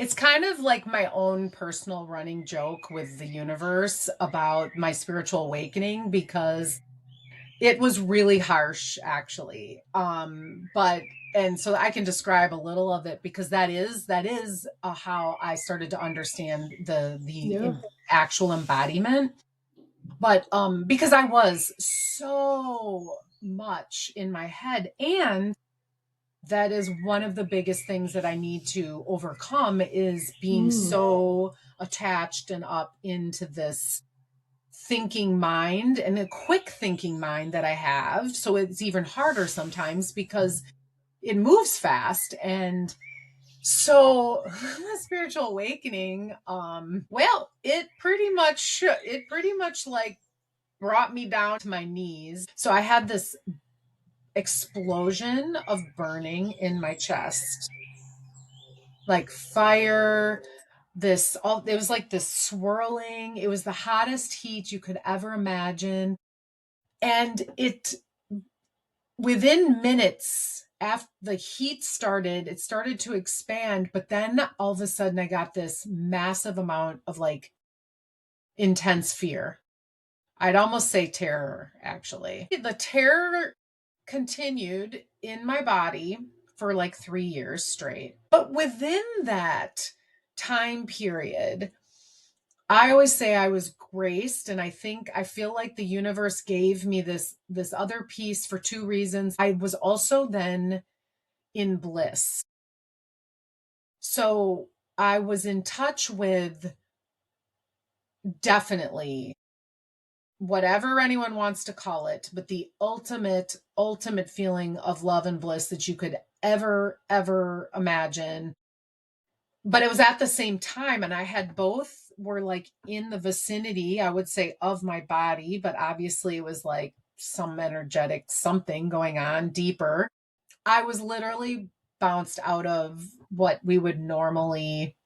It's kind of like my own personal running joke with the universe about my spiritual awakening because it was really harsh actually. But and so I can describe a little of it because that is how I started to understand Yeah. actual embodiment. But because I was so much in my head, and that is one of the biggest things that I need to overcome is being Mm. so attached and up into this thinking mind and a quick thinking mind that I have. So it's even harder sometimes because it moves fast. And so the spiritual awakening, well, it pretty much like brought me down to my knees. So I had this explosion of burning in my chest, like fire. This all it was like this swirling. It was the hottest heat you could ever imagine. And it within minutes after the heat started, it started to expand, but then all of a sudden I got this massive amount of like intense fear. I'd almost say terror, actually. The terror continued in my body for like 3 years straight. But within that time period, I always say I was graced, and I feel like the universe gave me this other piece for two reasons. I was also then in bliss. So I was in touch with, definitely, whatever anyone wants to call it, but the ultimate feeling of love and bliss that you could ever imagine. But it was at the same time, and I had both were like in the vicinity, I would say, of my body, but obviously it was like some energetic something going on deeper. I was literally bounced out of what we would normally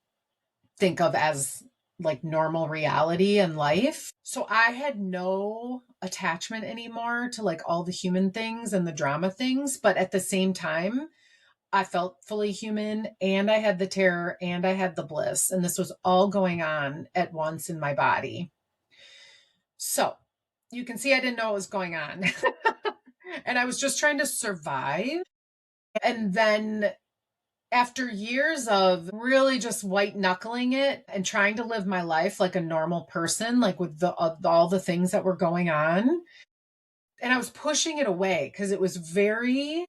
think of as like normal reality and life. So I had no attachment anymore to like all the human things and the drama things, but at the same time, I felt fully human, and I had the terror, and I had the bliss, and this was all going on at once in my body. So you can see I didn't know what was going on. And I was just trying to survive. And then after years of really just white knuckling it and trying to live my life like a normal person, like with all the things that were going on, and I was pushing it away because it was very,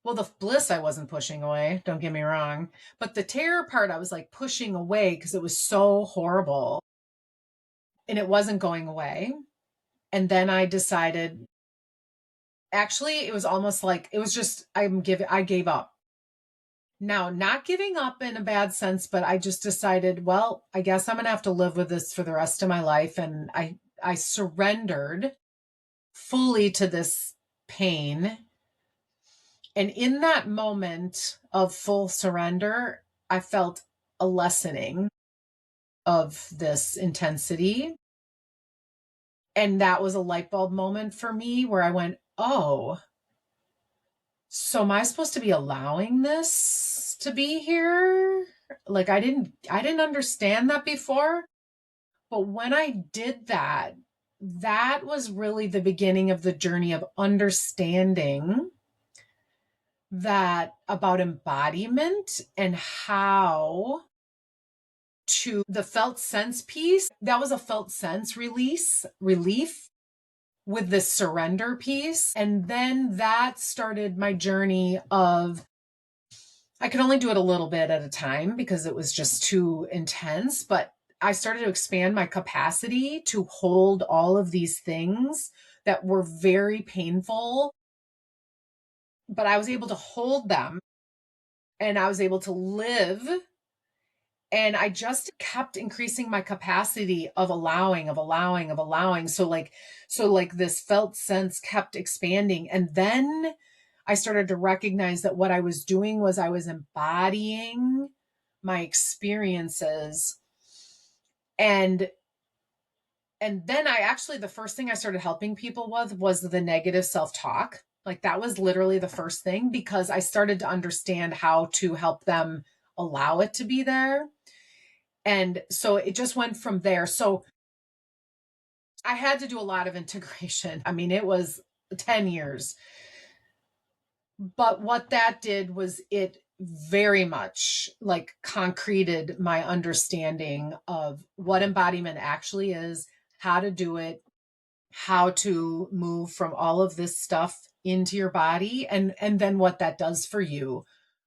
well, the bliss I wasn't pushing away, don't get me wrong. But the terror part I was like pushing away because it was so horrible and it wasn't going away. And then I decided, actually, it was almost like it was just, I gave up. Now, not giving up in a bad sense, but I just decided, well, I guess I'm going to have to live with this for the rest of my life. And I surrendered fully to this pain. And in that moment of full surrender, I felt a lessening of this intensity. And that was a light bulb moment for me where I went, oh, so am I supposed to be allowing this to be here? Like I didn't understand that before. But when I did that, that was really the beginning of the journey of understanding that about embodiment and how to the felt sense piece. That was a felt sense relief with the surrender piece. And then that started my journey of, I could only do it a little bit at a time because it was just too intense, but I started to expand my capacity to hold all of these things that were very painful, but I was able to hold them and I was able to live. And I just kept increasing my capacity of allowing. So like this felt sense kept expanding. And then I started to recognize that what I was doing was I was embodying my experiences. And then I actually, the first thing I started helping people with was the negative self-talk. Like that was literally the first thing because I started to understand how to help them allow it to be there. And so it just went from there. So I had to do a lot of integration. I mean, it was 10 years. But what that did was it very much like concreted my understanding of what embodiment actually is, how to do it, how to move from all of this stuff into your body, and then what that does for you